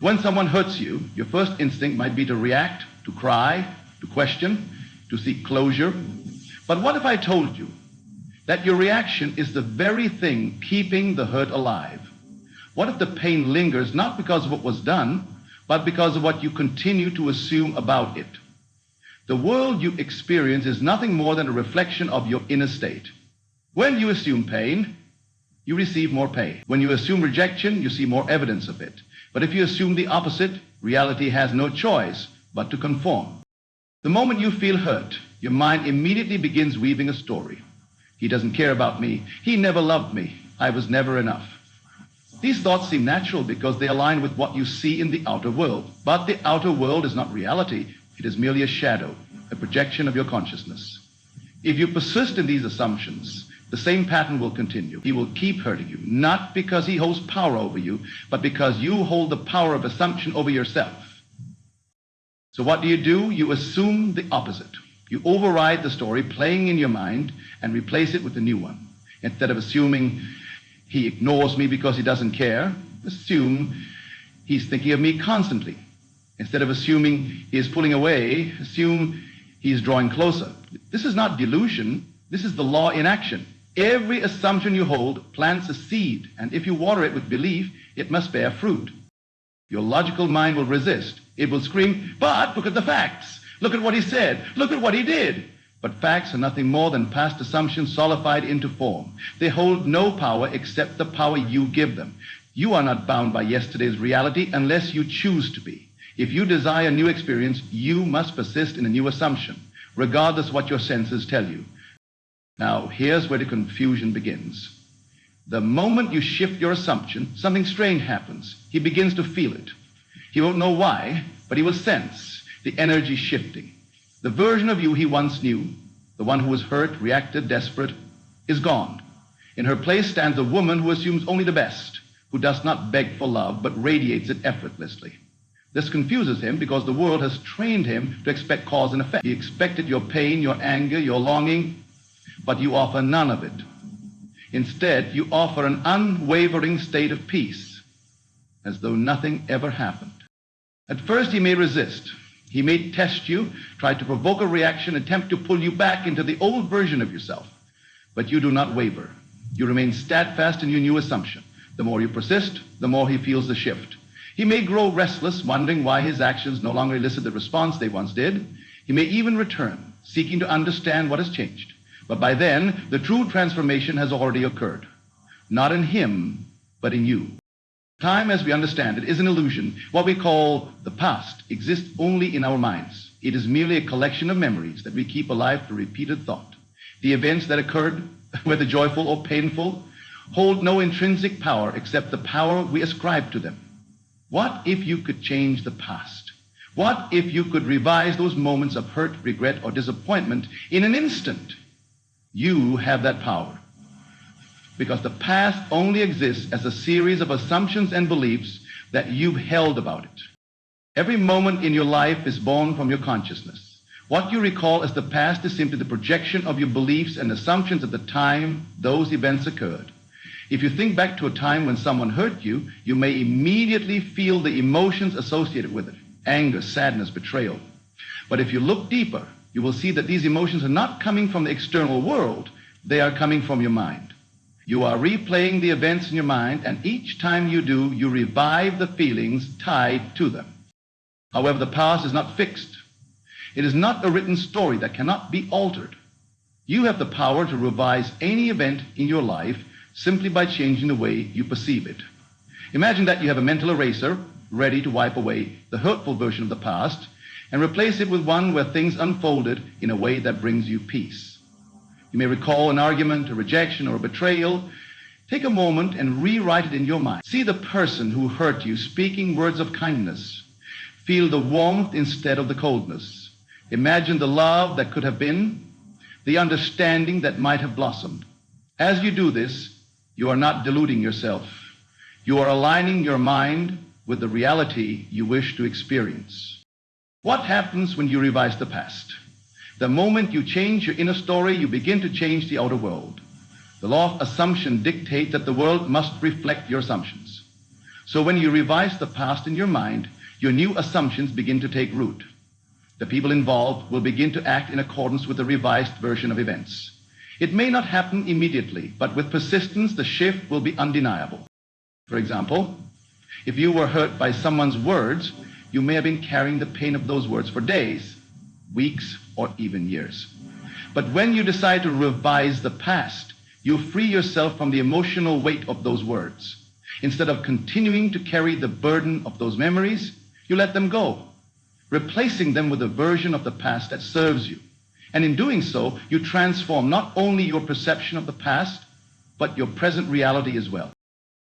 When someone hurts you, your first instinct might be to react, to cry, to question, to seek closure. But what if I told you that your reaction is the very thing keeping the hurt alive? What if the pain lingers not because of what was done, but because of what you continue to assume about it? The world you experience is nothing more than a reflection of your inner state. When you assume pain, you receive more pain. When you assume rejection, you see more evidence of it. But if you assume the opposite, reality has no choice but to conform. The moment you feel hurt, your mind immediately begins weaving a story. He doesn't care about me. He never loved me. I was never enough. These thoughts seem natural because they align with what you see in the outer world. But the outer world is not reality. It is merely a shadow, a projection of your consciousness. If you persist in these assumptions, the same pattern will continue. He will keep hurting you, not because he holds power over you, but because you hold the power of assumption over yourself. So what do? You assume the opposite. You override the story playing in your mind and replace it with a new one. Instead of assuming he ignores me because he doesn't care, assume he's thinking of me constantly. Instead of assuming he is pulling away, assume he is drawing closer. This is not delusion. This is the law in action. Every assumption you hold plants a seed, and if you water it with belief, it must bear fruit. Your logical mind will resist. It will scream, but look at the facts. Look at what he said. Look at what he did. But facts are nothing more than past assumptions solidified into form. They hold no power except the power you give them. You are not bound by yesterday's reality unless you choose to be. If you desire a new experience, you must persist in a new assumption, regardless of what your senses tell you. Now, here's where the confusion begins. The moment you shift your assumption, something strange happens. He begins to feel it. He won't know why, but he will sense the energy shifting. The version of you he once knew, the one who was hurt, reacted, desperate, is gone. In her place stands a woman who assumes only the best, who does not beg for love, but radiates it effortlessly. This confuses him because the world has trained him to expect cause and effect. He expected your pain, your anger, your longing, but you offer none of it. Instead, you offer an unwavering state of peace, as though nothing ever happened. At first, he may resist. He may test you, try to provoke a reaction, attempt to pull you back into the old version of yourself. But you do not waver. You remain steadfast in your new assumption. The more you persist, the more he feels the shift. He may grow restless, wondering why his actions no longer elicit the response they once did. He may even return, seeking to understand what has changed. But by then, the true transformation has already occurred. Not in him, but in you. Time, as we understand it, is an illusion. What we call the past exists only in our minds. It is merely a collection of memories that we keep alive through repeated thought. The events that occurred, whether joyful or painful, hold no intrinsic power except the power we ascribe to them. What if you could change the past? What if you could revise those moments of hurt, regret, or disappointment in an instant? You have that power. Because the past only exists as a series of assumptions and beliefs that you've held about it. Every moment in your life is born from your consciousness. What you recall as the past is simply the projection of your beliefs and assumptions at the time those events occurred. If you think back to a time when someone hurt you, you may immediately feel the emotions associated with it: anger, sadness, betrayal. But if you look deeper, you will see that these emotions are not coming from the external world. They are coming from your mind. You are replaying the events in your mind, and each time you do, you revive the feelings tied to them. However, the past is not fixed. It is not a written story that cannot be altered. You have the power to revise any event in your life simply by changing the way you perceive it. Imagine that you have a mental eraser ready to wipe away the hurtful version of the past and replace it with one where things unfolded in a way that brings you peace. You may recall an argument, a rejection, or a betrayal. Take a moment and rewrite it in your mind. See the person who hurt you speaking words of kindness. Feel the warmth instead of the coldness. Imagine the love that could have been, the understanding that might have blossomed. As you do this, you are not deluding yourself. You are aligning your mind with the reality you wish to experience. What happens when you revise the past? The moment you change your inner story, you begin to change the outer world. The law of assumption dictates that the world must reflect your assumptions. So when you revise the past in your mind, your new assumptions begin to take root. The people involved will begin to act in accordance with the revised version of events. It may not happen immediately, but with persistence, the shift will be undeniable. For example, if you were hurt by someone's words, you may have been carrying the pain of those words for days, weeks, or even years. But when you decide to revise the past, you free yourself from the emotional weight of those words. Instead of continuing to carry the burden of those memories, you let them go, replacing them with a version of the past that serves you. And in doing so, you transform not only your perception of the past, but your present reality as well.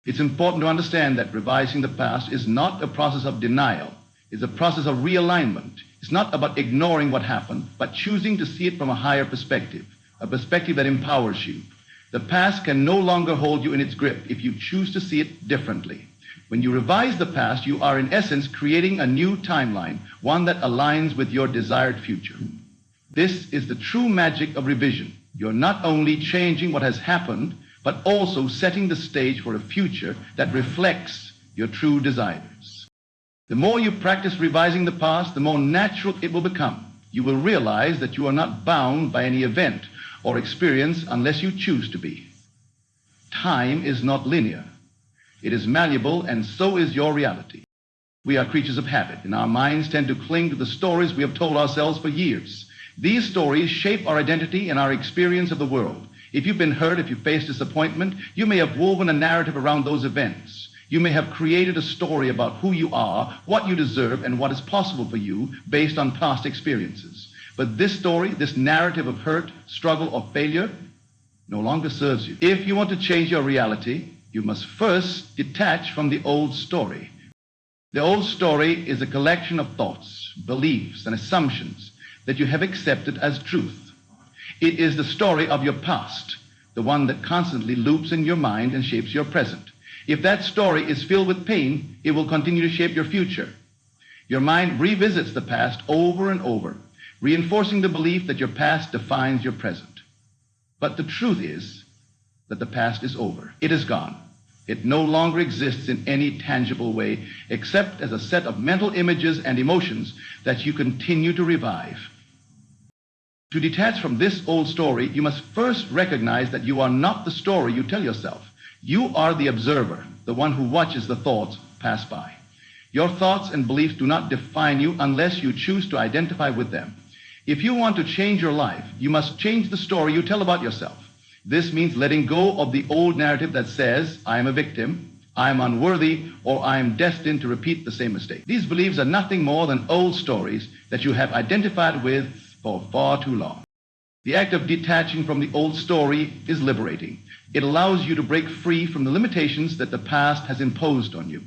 It's important to understand that revising the past is not a process of denial. It's a process of realignment. It's not about ignoring what happened, but choosing to see it from a higher perspective, a perspective that empowers you. The past can no longer hold you in its grip if you choose to see it differently. When you revise the past, you are in essence creating a new timeline, one that aligns with your desired future. This is the true magic of revision. You're not only changing what has happened, but also setting the stage for a future that reflects your true desires. The more you practice revising the past, the more natural it will become. You will realize that you are not bound by any event or experience unless you choose to be. Time is not linear. It is malleable, and so is your reality. We are creatures of habit, and our minds tend to cling to the stories we have told ourselves for years. These stories shape our identity and our experience of the world. If you've been hurt, if you faced disappointment, you may have woven a narrative around those events. You may have created a story about who you are, what you deserve, and what is possible for you based on past experiences. But this story, this narrative of hurt, struggle, or failure no longer serves you. If you want to change your reality, you must first detach from the old story. The old story is a collection of thoughts, beliefs, and assumptions that you have accepted as truth. It is the story of your past, the one that constantly loops in your mind and shapes your present. If that story is filled with pain, it will continue to shape your future. Your mind revisits the past over and over, reinforcing the belief that your past defines your present. But the truth is that the past is over. It is gone. It no longer exists in any tangible way except as a set of mental images and emotions that you continue to revive. To detach from this old story, you must first recognize that you are not the story you tell yourself. You are the observer, the one who watches the thoughts pass by. Your thoughts and beliefs do not define you unless you choose to identify with them. If you want to change your life, you must change the story you tell about yourself. This means letting go of the old narrative that says, I am a victim, I am unworthy, or I am destined to repeat the same mistake. These beliefs are nothing more than old stories that you have identified with for far too long. The act of detaching from the old story is liberating. It allows you to break free from the limitations that the past has imposed on you.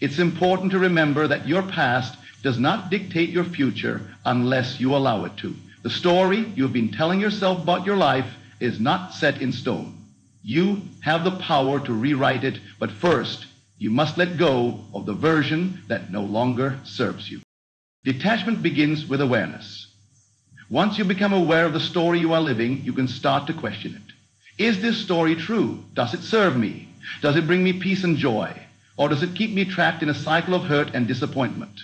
It's important to remember that your past does not dictate your future unless you allow it to. The story you've been telling yourself about your life is not set in stone. You have the power to rewrite it, but first, you must let go of the version that no longer serves you. Detachment begins with awareness. Once you become aware of the story you are living, you can start to question it. Is this story true? Does it serve me? Does it bring me peace and joy? Or does it keep me trapped in a cycle of hurt and disappointment?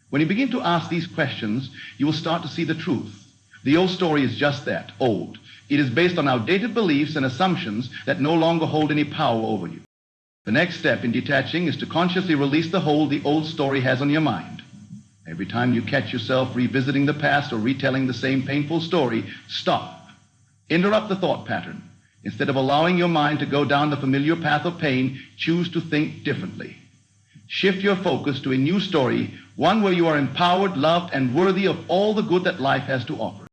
When you begin to ask these questions, you will start to see the truth. The old story is just that, old. It is based on outdated beliefs and assumptions that no longer hold any power over you. The next step in detaching is to consciously release the hold the old story has on your mind. Every time you catch yourself revisiting the past or retelling the same painful story, stop. Interrupt the thought pattern. Instead of allowing your mind to go down the familiar path of pain, choose to think differently. Shift your focus to a new story, one where you are empowered, loved, and worthy of all the good that life has to offer.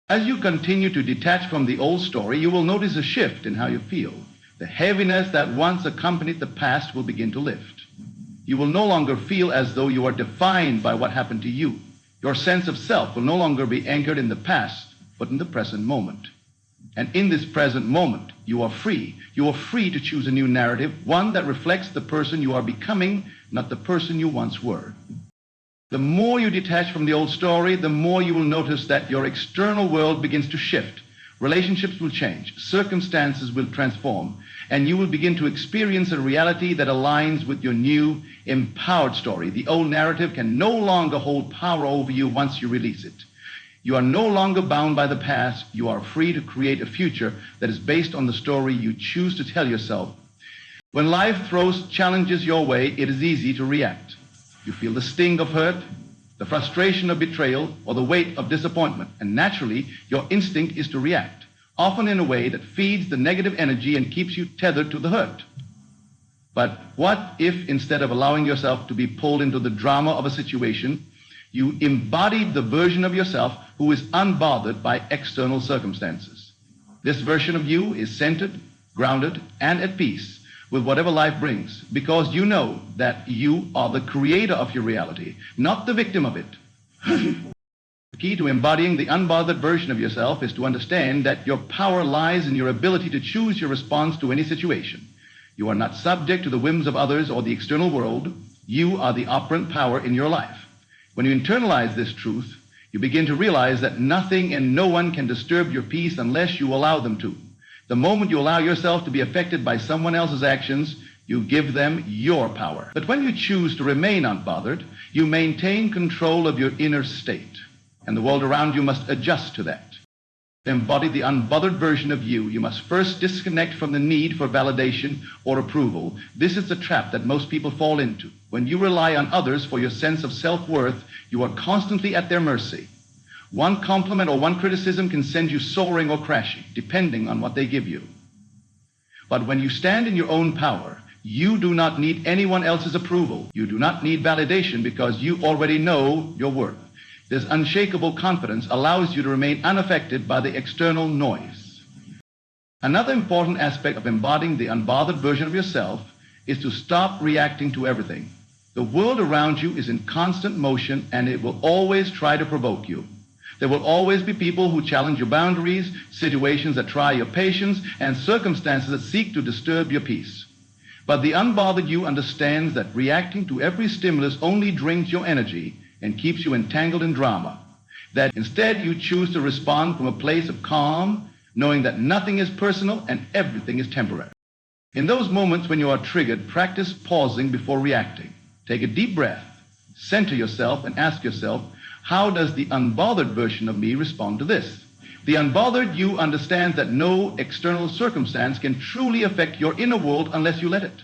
As you continue to detach from the old story, you will notice a shift in how you feel. The heaviness that once accompanied the past will begin to lift. You will no longer feel as though you are defined by what happened to you. Your sense of self will no longer be anchored in the past, but in the present moment. And in this present moment, you are free. You are free to choose a new narrative, one that reflects the person you are becoming, not the person you once were. The more you detach from the old story, the more you will notice that your external world begins to shift. Relationships will change, circumstances will transform, and you will begin to experience a reality that aligns with your new, empowered story. The old narrative can no longer hold power over you once you release it. You are no longer bound by the past. You are free to create a future that is based on the story you choose to tell yourself. When life throws challenges your way, it is easy to react. You feel the sting of hurt, the frustration of betrayal, or the weight of disappointment, and naturally, your instinct is to react, often in a way that feeds the negative energy and keeps you tethered to the hurt. But what if, instead of allowing yourself to be pulled into the drama of a situation, you embodied the version of yourself who is unbothered by external circumstances? This version of you is centered, grounded, and at peace with whatever life brings, because you know that you are the creator of your reality, not the victim of it. The key to embodying the unbothered version of yourself is to understand that your power lies in your ability to choose your response to any situation. You are not subject to the whims of others or the external world. You are the operant power in your life. When you internalize this truth, you begin to realize that nothing and no one can disturb your peace unless you allow them to. The moment you allow yourself to be affected by someone else's actions, you give them your power. But when you choose to remain unbothered, you maintain control of your inner state, and the world around you must adjust to that. To embody the unbothered version of you, you must first disconnect from the need for validation or approval. This is the trap that most people fall into. When you rely on others for your sense of self-worth, you are constantly at their mercy. One compliment or one criticism can send you soaring or crashing, depending on what they give you. But when you stand in your own power, you do not need anyone else's approval. You do not need validation because you already know your worth. This unshakable confidence allows you to remain unaffected by the external noise. Another important aspect of embodying the unbothered version of yourself is to stop reacting to everything. The world around you is in constant motion, and it will always try to provoke you. There will always be people who challenge your boundaries, situations that try your patience, and circumstances that seek to disturb your peace. But the unbothered you understands that reacting to every stimulus only drains your energy and keeps you entangled in drama. That instead you choose to respond from a place of calm, knowing that nothing is personal and everything is temporary. In those moments when you are triggered, practice pausing before reacting. Take a deep breath, center yourself, and ask yourself, how does the unbothered version of me respond to this? The unbothered you understands that no external circumstance can truly affect your inner world unless you let it.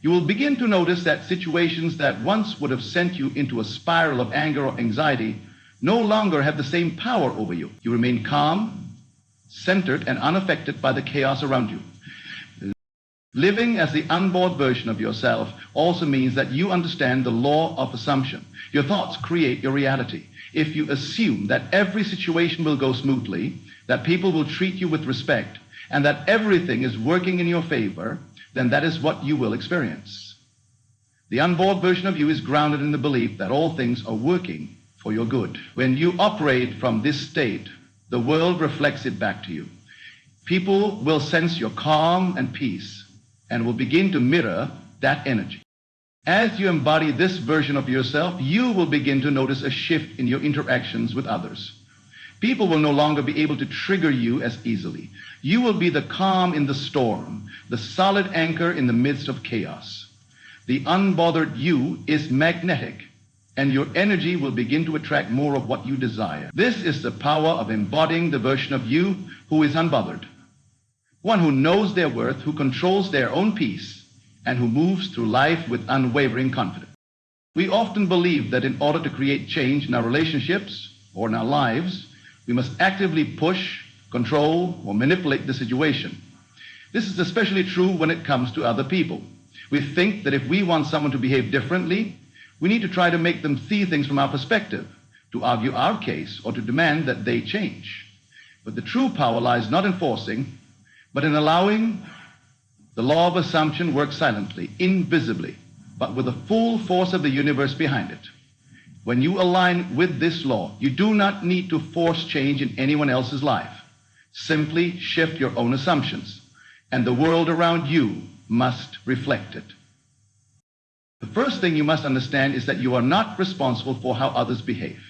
You will begin to notice that situations that once would have sent you into a spiral of anger or anxiety no longer have the same power over you. You remain calm, centered, and unaffected by the chaos around you. Living as the unbothered version of yourself also means that you understand the law of assumption. Your thoughts create your reality. If you assume that every situation will go smoothly, that people will treat you with respect, and that everything is working in your favor, then that is what you will experience. The unbothered version of you is grounded in the belief that all things are working for your good. When you operate from this state, the world reflects it back to you. People will sense your calm and peace and will begin to mirror that energy. As you embody this version of yourself, you will begin to notice a shift in your interactions with others. People will no longer be able to trigger you as easily. You will be the calm in the storm, the solid anchor in the midst of chaos. The unbothered you is magnetic, and your energy will begin to attract more of what you desire. This is the power of embodying the version of you who is unbothered. One who knows their worth, who controls their own peace, and who moves through life with unwavering confidence. We often believe that in order to create change in our relationships or in our lives, we must actively push, control, or manipulate the situation. This is especially true when it comes to other people. We think that if we want someone to behave differently, we need to try to make them see things from our perspective, to argue our case, or to demand that they change. But the true power lies not in forcing, but in allowing the law of assumption work silently, invisibly, but with the full force of the universe behind it. When you align with this law, you do not need to force change in anyone else's life. Simply shift your own assumptions, and the world around you must reflect it. The first thing you must understand is that you are not responsible for how others behave.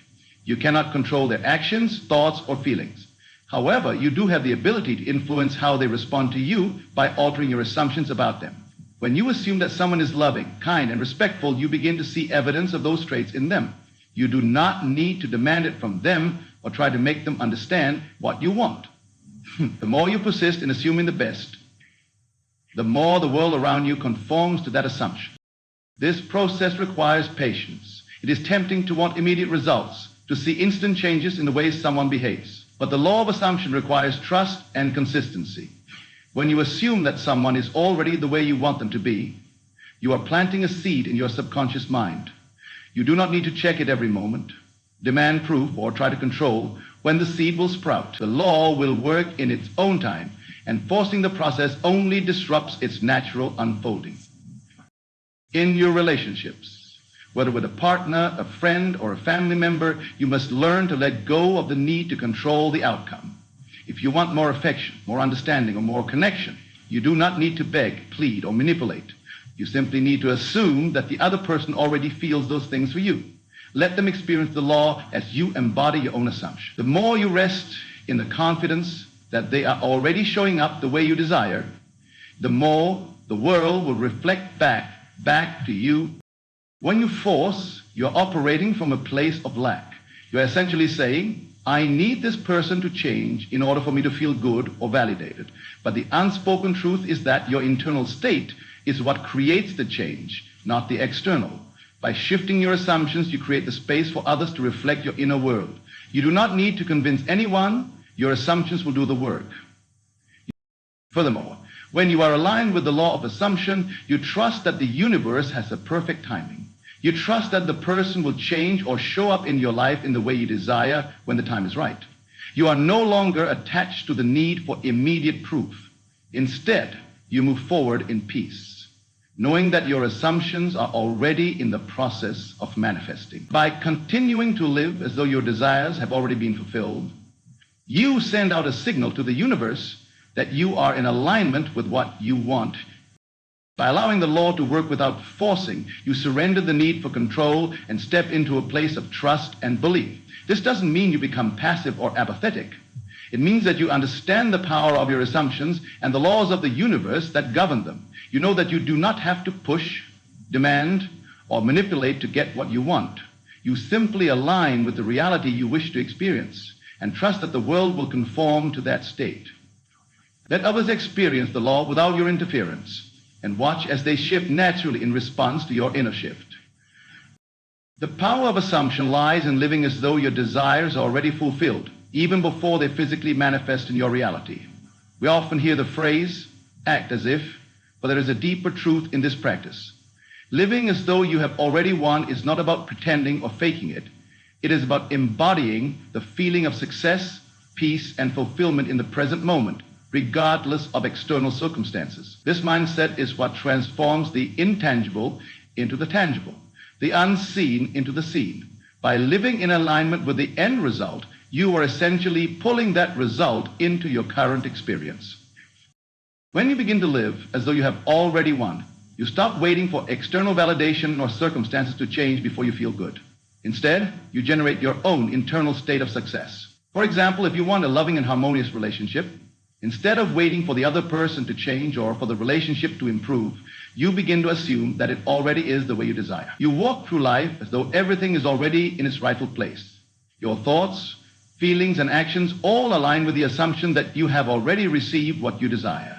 You cannot control their actions, thoughts, or feelings. However, you do have the ability to influence how they respond to you by altering your assumptions about them. When you assume that someone is loving, kind, and respectful, you begin to see evidence of those traits in them. You do not need to demand it from them or try to make them understand what you want. The more you persist in assuming the best, the more the world around you conforms to that assumption. This process requires patience. It is tempting to want immediate results, to see instant changes in the way someone behaves. But the law of assumption requires trust and consistency. When you assume that someone is already the way you want them to be, you are planting a seed in your subconscious mind. You do not need to check it every moment, demand proof, or try to control when the seed will sprout. The law will work in its own time, and forcing the process only disrupts its natural unfolding. In your relationships, whether with a partner, a friend, or a family member, you must learn to let go of the need to control the outcome. If you want more affection, more understanding, or more connection, you do not need to beg, plead, or manipulate. You simply need to assume that the other person already feels those things for you. Let them experience the law as you embody your own assumption. The more you rest in the confidence that they are already showing up the way you desire, the more the world will reflect back to you. When you force, you're operating from a place of lack. You're essentially saying, I need this person to change in order for me to feel good or validated. But the unspoken truth is that your internal state is what creates the change, not the external. By shifting your assumptions, you create the space for others to reflect your inner world. You do not need to convince anyone. Your assumptions will do the work. Furthermore, when you are aligned with the law of assumption, you trust that the universe has a perfect timing. You trust that the person will change or show up in your life in the way you desire when the time is right. You are no longer attached to the need for immediate proof. Instead, you move forward in peace, knowing that your assumptions are already in the process of manifesting. By continuing to live as though your desires have already been fulfilled, you send out a signal to the universe that you are in alignment with what you want. By allowing the law to work without forcing, you surrender the need for control and step into a place of trust and belief. This doesn't mean you become passive or apathetic. It means that you understand the power of your assumptions and the laws of the universe that govern them. You know that you do not have to push, demand, or manipulate to get what you want. You simply align with the reality you wish to experience and trust that the world will conform to that state. Let others experience the law without your interference and watch as they shift naturally in response to your inner shift. The power of assumption lies in living as though your desires are already fulfilled, even before they physically manifest in your reality. We often hear the phrase, act as if, but there is a deeper truth in this practice. Living as though you have already won is not about pretending or faking it. It is about embodying the feeling of success, peace, and fulfillment in the present moment, regardless of external circumstances. This mindset is what transforms the intangible into the tangible, the unseen into the seen. By living in alignment with the end result, you are essentially pulling that result into your current experience. When you begin to live as though you have already won, you stop waiting for external validation or circumstances to change before you feel good. Instead, you generate your own internal state of success. For example, if you want a loving and harmonious relationship, instead of waiting for the other person to change or for the relationship to improve, you begin to assume that it already is the way you desire. You walk through life as though everything is already in its rightful place. Your thoughts, feelings, and actions all align with the assumption that you have already received what you desire.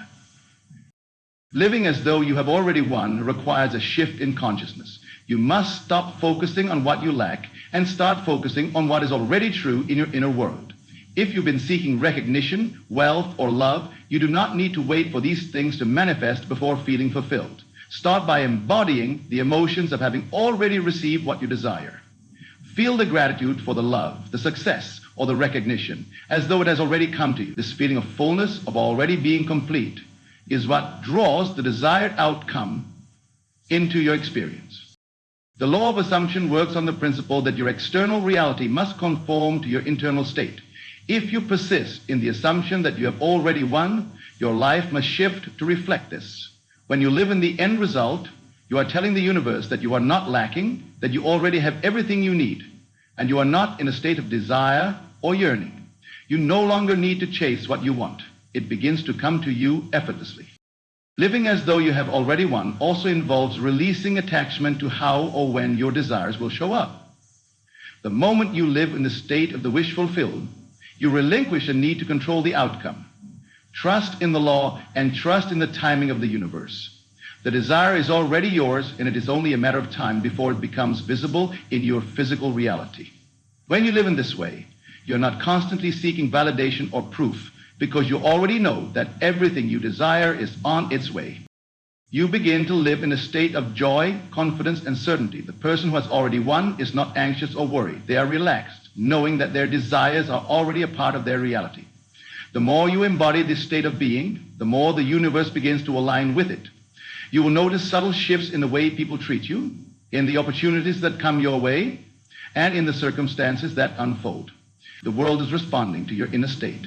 Living as though you have already won requires a shift in consciousness. You must stop focusing on what you lack and start focusing on what is already true in your inner world. If you've been seeking recognition, wealth, or love, you do not need to wait for these things to manifest before feeling fulfilled. Start by embodying the emotions of having already received what you desire. Feel the gratitude for the love, the success, or the recognition, as though it has already come to you. This feeling of fullness, of already being complete, is what draws the desired outcome into your experience. The law of assumption works on the principle that your external reality must conform to your internal state. If you persist in the assumption that you have already won, your life must shift to reflect this. When you live in the end result, you are telling the universe that you are not lacking, that you already have everything you need, and you are not in a state of desire or yearning. You no longer need to chase what you want. It begins to come to you effortlessly. Living as though you have already won also involves releasing attachment to how or when your desires will show up. The moment you live in the state of the wish fulfilled, you relinquish a need to control the outcome. Trust in the law and trust in the timing of the universe. The desire is already yours, and it is only a matter of time before it becomes visible in your physical reality. When you live in this way, you're not constantly seeking validation or proof, because you already know that everything you desire is on its way. You begin to live in a state of joy, confidence, and certainty. The person who has already won is not anxious or worried. They are relaxed, knowing that their desires are already a part of their reality. The more you embody this state of being, the more the universe begins to align with it. You will notice subtle shifts in the way people treat you, in the opportunities that come your way, and in the circumstances that unfold. The world is responding to your inner state.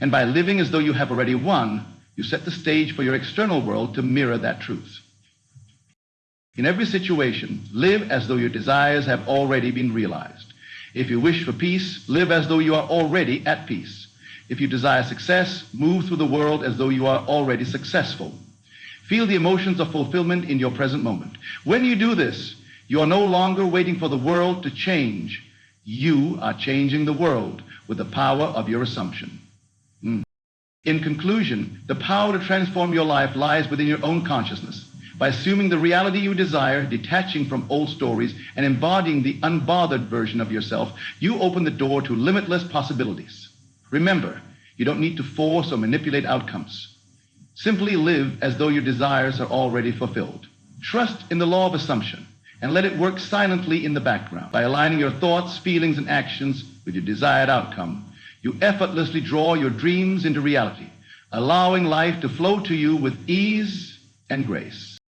And by living as though you have already won, you set the stage for your external world to mirror that truth. In every situation, live as though your desires have already been realized. If you wish for peace, live as though you are already at peace. If you desire success, move through the world as though you are already successful. Feel the emotions of fulfillment in your present moment. When you do this, you are no longer waiting for the world to change. You are changing the world with the power of your assumption. In conclusion, the power to transform your life lies within your own consciousness. By assuming the reality you desire, detaching from old stories, and embodying the unbothered version of yourself, you open the door to limitless possibilities. Remember, you don't need to force or manipulate outcomes. Simply live as though your desires are already fulfilled. Trust in the law of assumption and let it work silently in the background. By aligning your thoughts, feelings, and actions with your desired outcome, you effortlessly draw your dreams into reality, allowing life to flow to you with ease and grace.